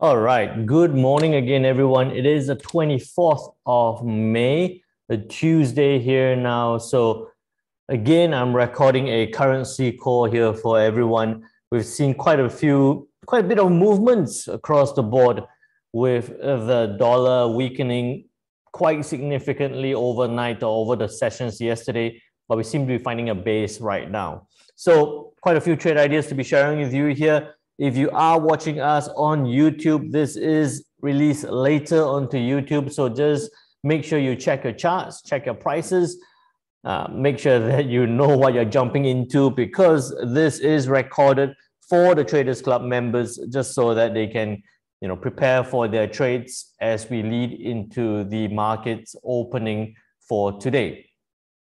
All right. Good morning again, everyone. It is the 24th of May, a Tuesday here now. So again, I'm recording a currency call here for everyone. We've seen quite a bit of movements across the board with the dollar weakening quite significantly overnight or over the sessions yesterday, but we seem to be finding a base right now. So quite a few trade ideas to be sharing with you here. If you are watching us on YouTube, this is released later onto YouTube. So just make sure you check your charts, check your prices, make sure that you know what you're jumping into, because this is recorded for the Traders Club members, just so that they can prepare for their trades as we lead into the markets opening for today.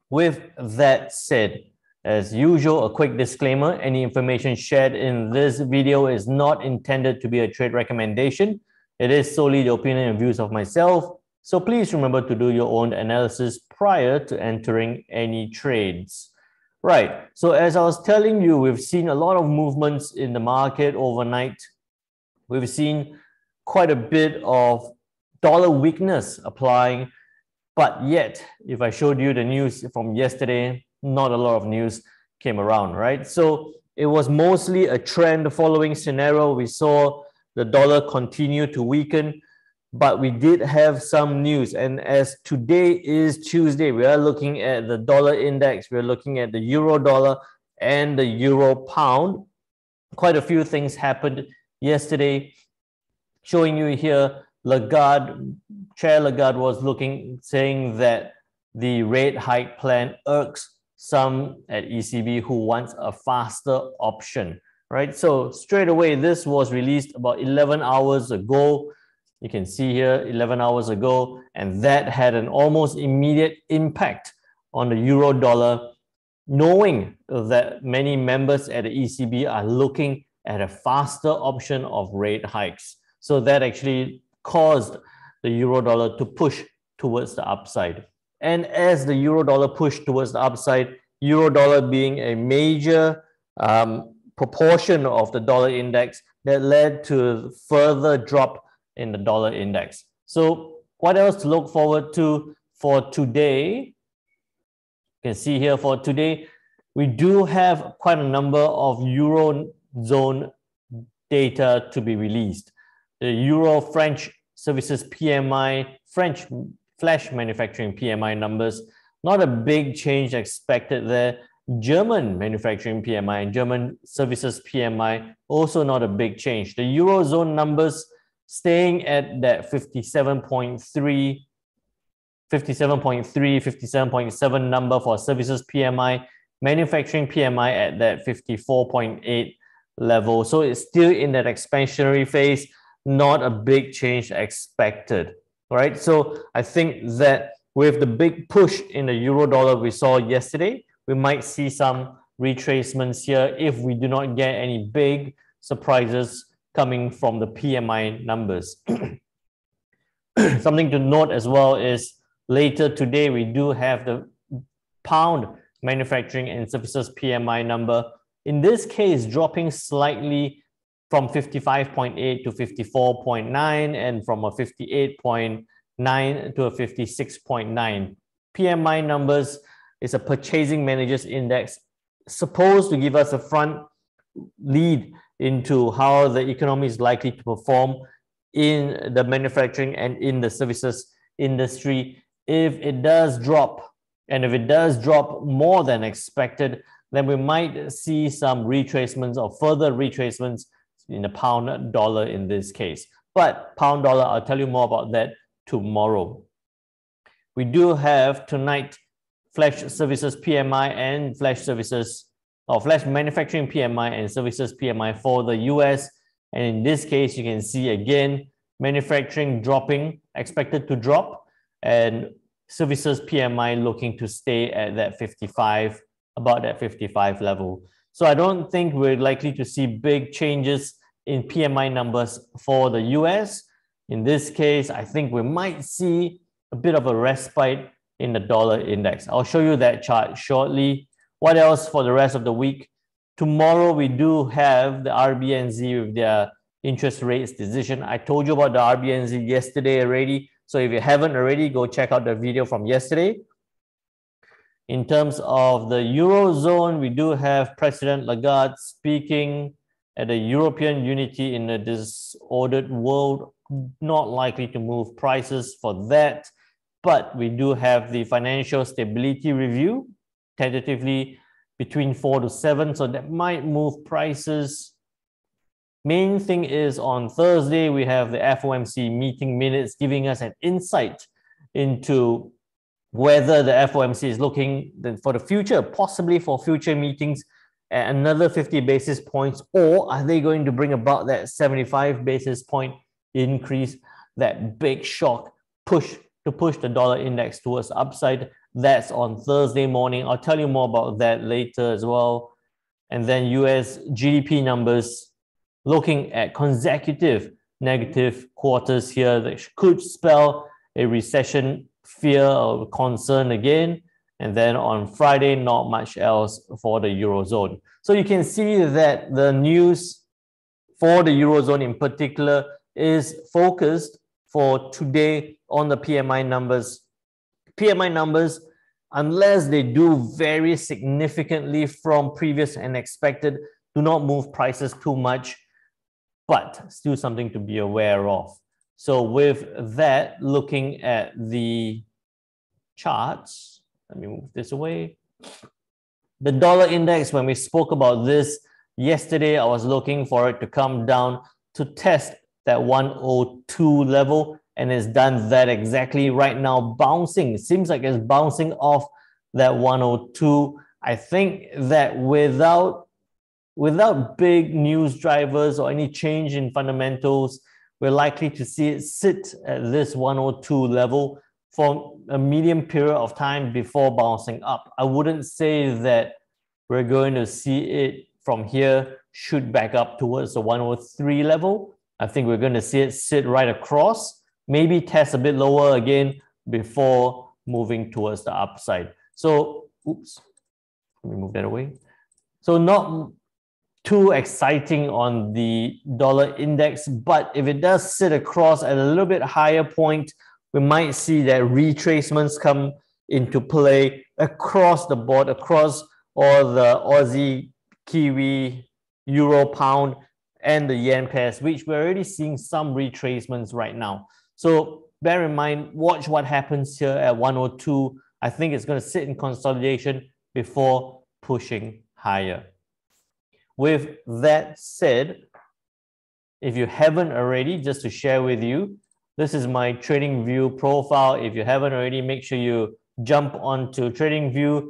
With that said, as usual, a quick disclaimer: any information shared in this video is not intended to be a trade recommendation. It is solely the opinion and views of myself. So please remember to do your own analysis prior to entering any trades. Right. So as I was telling you, we've seen a lot of movements in the market overnight. We've seen quite a bit of dollar weakness applying. But yet, if I showed you the news from yesterday, not a lot of news came around, right? So it was mostly a trend following scenario. We saw the dollar continue to weaken, but we did have some news. And as today is Tuesday, we are looking at the dollar index, we're looking at the euro dollar and the euro pound. Quite a few things happened yesterday, showing you here. Chair Lagarde was saying that the rate hike plan irks some at ECB who wants a faster option, right? So straight away, this was released about 11 hours ago. You can see here 11 hours ago, and that had an almost immediate impact on the euro dollar, knowing that many members at the ECB are looking at a faster option of rate hikes. So that actually caused the euro dollar to push towards the upside. And as the euro dollar pushed towards the upside, euro dollar being a major proportion of the dollar index, that led to further drop in the dollar index. So what else to look forward to for today? You can see here for today, we do have quite a number of Eurozone data to be released. The Euro-French Services PMI, French flash manufacturing PMI numbers, not a big change expected there. German manufacturing PMI and German services PMI, also not a big change. The Eurozone numbers staying at that 57.3, 57.7 number for services PMI, manufacturing PMI at that 54.8 level. So it's still in that expansionary phase, not a big change expected, right? So I think that with the big push in the euro dollar we saw yesterday, we might see some retracements here if we do not get any big surprises coming from the PMI numbers. Something to note as well is later today, we do have the pound manufacturing and services PMI number. In this case, dropping slightly from 55.8 to 54.9, and from a 58.9 to a 56.9. PMI numbers is a purchasing managers index, supposed to give us a front lead into how the economy is likely to perform in the manufacturing and in the services industry. If it does drop, and if it does drop more than expected, then we might see some retracements or further retracements in the pound dollar in this case. But pound dollar, I'll tell you more about that tomorrow. We do have tonight flash services PMI and flash manufacturing PMI and services PMI for the US. And in this case, you can see again, manufacturing dropping, expected to drop, and services PMI looking to stay at that 55, about that 55 level. So I don't think we're likely to see big changes in PMI numbers for the US. In this case, I think we might see a bit of a respite in the dollar index. I'll show you that chart shortly. What else for the rest of the week? Tomorrow, we do have the RBNZ with their interest rates decision. I told you about the RBNZ yesterday already. So if you haven't already, go check out the video from yesterday. In terms of the Eurozone, we do have President Lagarde speaking at the European unity in a disordered world, not likely to move prices for that. But we do have the financial stability review, tentatively between 4 to 7, so that might move prices. Main thing is on Thursday, we have the FOMC meeting minutes giving us an insight into whether the FOMC is looking for the future, possibly for future meetings at another 50 basis points, or are they going to bring about that 75 basis point increase, that big shock push to push the dollar index towards the upside? That's on Thursday morning. I'll tell you more about that later as well. And then US GDP numbers, looking at consecutive negative quarters here that could spell a recession fear or concern again. And then on Friday, not much else for the Eurozone. So you can see that the news for the Eurozone in particular is focused for today on the PMI numbers. PMI numbers, unless they do vary significantly from previous and expected, do not move prices too much, but still something to be aware of. So with that, looking at the charts, let me move this away. The dollar index, when we spoke about this yesterday, I was looking for it to come down to test that 102 level, and it's done that exactly right now, bouncing. It seems like it's bouncing off that 102. I think that without big news drivers or any change in fundamentals, we're likely to see it sit at this 102 level for a medium period of time before bouncing up. I wouldn't say that we're going to see it from here shoot back up towards the 103 level. I think we're going to see it sit right across, maybe test a bit lower again before moving towards the upside. So, oops, let me move that away. So not too exciting on the dollar index, but if it does sit across at a little bit higher point, we might see that retracements come into play across the board, across all the Aussie, Kiwi, Euro, Pound, and the Yen pairs, which we're already seeing some retracements right now. So bear in mind, watch what happens here at 102. I think it's going to sit in consolidation before pushing higher. With that said, if you haven't already, just to share with you, this is my TradingView profile. If you haven't already, make sure you jump onto TradingView,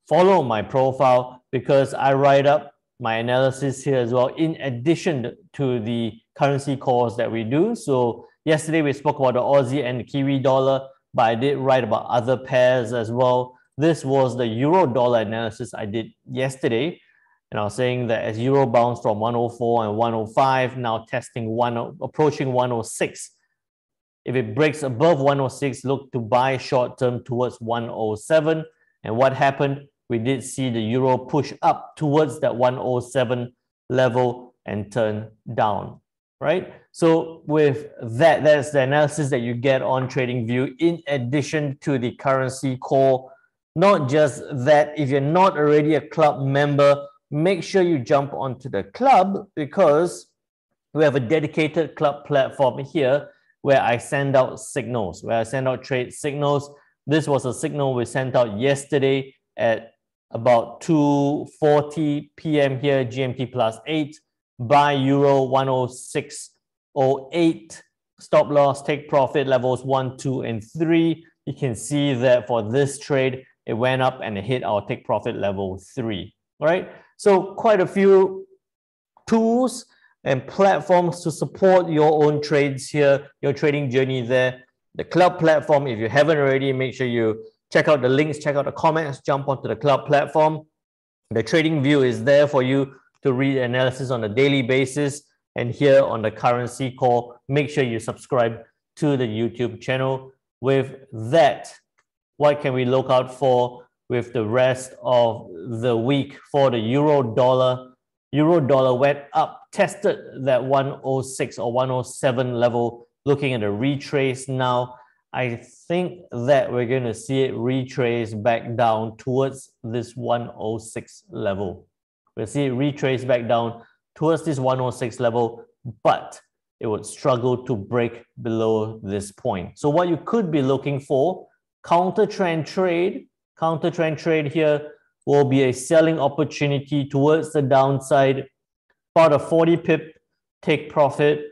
follow my profile, because I write up my analysis here as well, in addition to the currency calls that we do. So yesterday we spoke about the Aussie and the Kiwi dollar, but I did write about other pairs as well. This was the Euro dollar analysis I did yesterday. And I was saying that as Euro bounced from 104 and 105, now testing approaching 106. If it breaks above 106, look to buy short term towards 107. And what happened? We did see the Euro push up towards that 107 level and turn down, right? So with that, that's the analysis that you get on TradingView, in addition to the currency call. Not just that, if you're not already a club member, make sure you jump onto the club, because we have a dedicated club platform here where I send out signals, where I send out trade signals. This was a signal we sent out yesterday at about 2:40 p.m. here, GMT +8, buy Euro 106.08, stop loss, take profit levels 1, 2, and 3. You can see that for this trade, it went up and it hit our take profit level 3. All right, so quite a few tools and platforms to support your own trades here, your trading journey there. The club platform, if you haven't already, make sure you check out the links, check out the comments, jump onto the club platform. The TradingView is there for you to read analysis on a daily basis. And here on the currency call, make sure you subscribe to the YouTube channel. With that, what can we look out for with the rest of the week for the Euro dollar? Euro dollar went up, tested that 106 or 107 level, looking at a retrace now. I think that we're going to see it retrace back down towards this 106 level. We'll see it retrace back down towards this 106 level, but it would struggle to break below this point. So what you could be looking for, counter trend trade here will be a selling opportunity towards the downside, about a 40 pip take profit,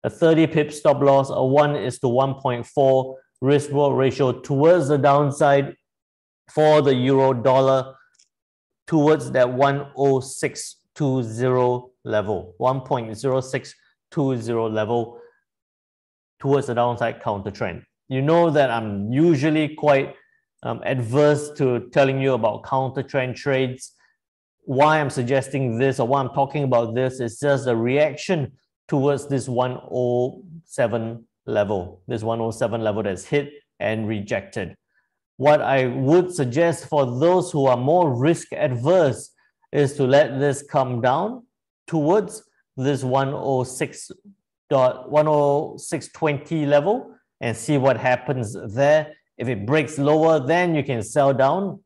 a 30 pip stop loss, a 1:1.4 risk reward ratio towards the downside for the euro dollar towards that 10620 level, 1.0620 level towards the downside counter trend. You know that I'm usually quite adverse to telling you about counter trend trades. Why I'm suggesting this or why I'm talking about this is just a reaction towards this 107 level, that's hit and rejected. What I would suggest for those who are more risk adverse is to let this come down towards this 106.10620 level and see what happens there. If it breaks lower, then you can sell down,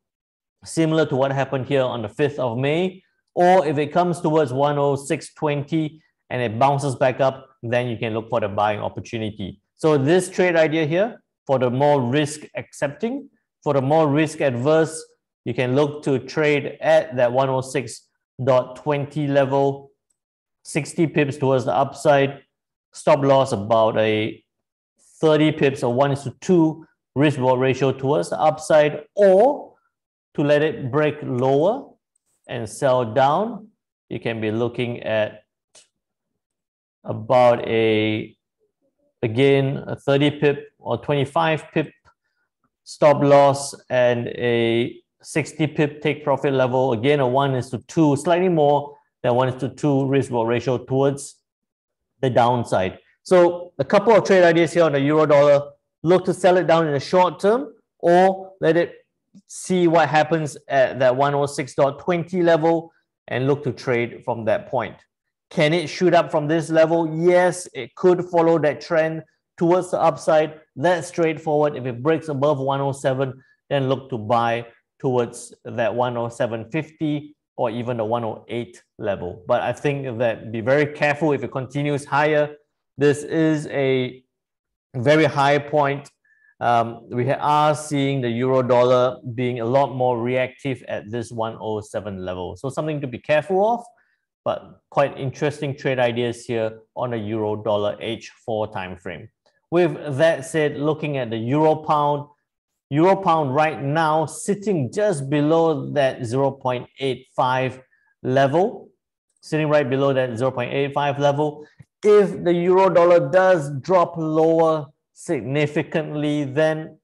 similar to what happened here on the 5th of May. Or if it comes towards 10620 and it bounces back up, then you can look for the buying opportunity. So this trade idea here, for the more risk accepting, for the more risk adverse, you can look to trade at that 106.20 level, 60 pips towards the upside, stop loss about a 30 pips or 1:2 risk reward ratio towards the upside, or to let it break lower and sell down, you can be looking at about a 30 pip or 25 pip stop loss and a 60 pip take profit level. Again, a 1:2, slightly more than 1:2 risk reward ratio towards the downside. So a couple of trade ideas here on the euro dollar. Look to sell it down in the short term, or let it see what happens at that 106.20 level and look to trade from that point. Can it shoot up from this level? Yes, it could follow that trend towards the upside. That's straightforward. If it breaks above 107, then look to buy towards that 107.50 or even the 108 level. But I think that be very careful if it continues higher. This is a very high point. We are seeing the euro dollar being a lot more reactive at this 107 level. So something to be careful of, but quite interesting trade ideas here on a euro dollar H4 time frame. With that said, looking at the euro pound right now sitting just below that 0.85 level, sitting right below that 0.85 level. If the euro dollar does drop lower significantly, then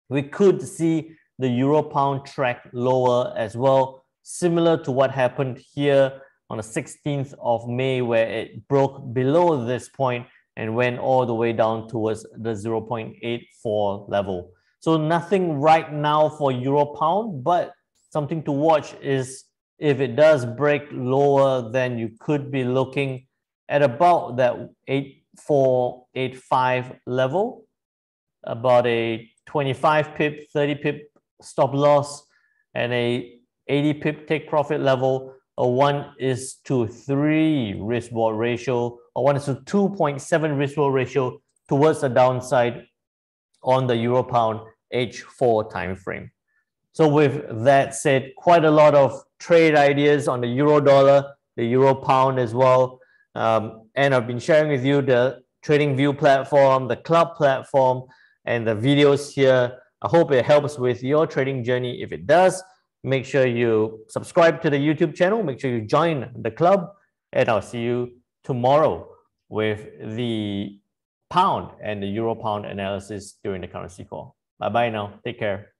we could see the euro pound track lower as well, similar to what happened here on the 16th of May, where it broke below this point and went all the way down towards the 0.84 level. So nothing right now for euro pound, but something to watch is if it does break lower, then you could be looking at about that 8485 level, about a 25 pip, 30 pip stop loss, and a 80 pip take profit level, a 1:3 risk reward ratio, or 1:2.7 risk reward ratio towards the downside on the euro pound H4 time frame. So with that said, quite a lot of trade ideas on the euro dollar, the euro pound as well. And I've been sharing with you the TradingView platform, the club platform, and the videos here. I hope it helps with your trading journey. If it does, make sure you subscribe to the YouTube channel. Make sure you join the club. And I'll see you tomorrow with the pound and the euro pound analysis during the currency call. Bye-bye now. Take care.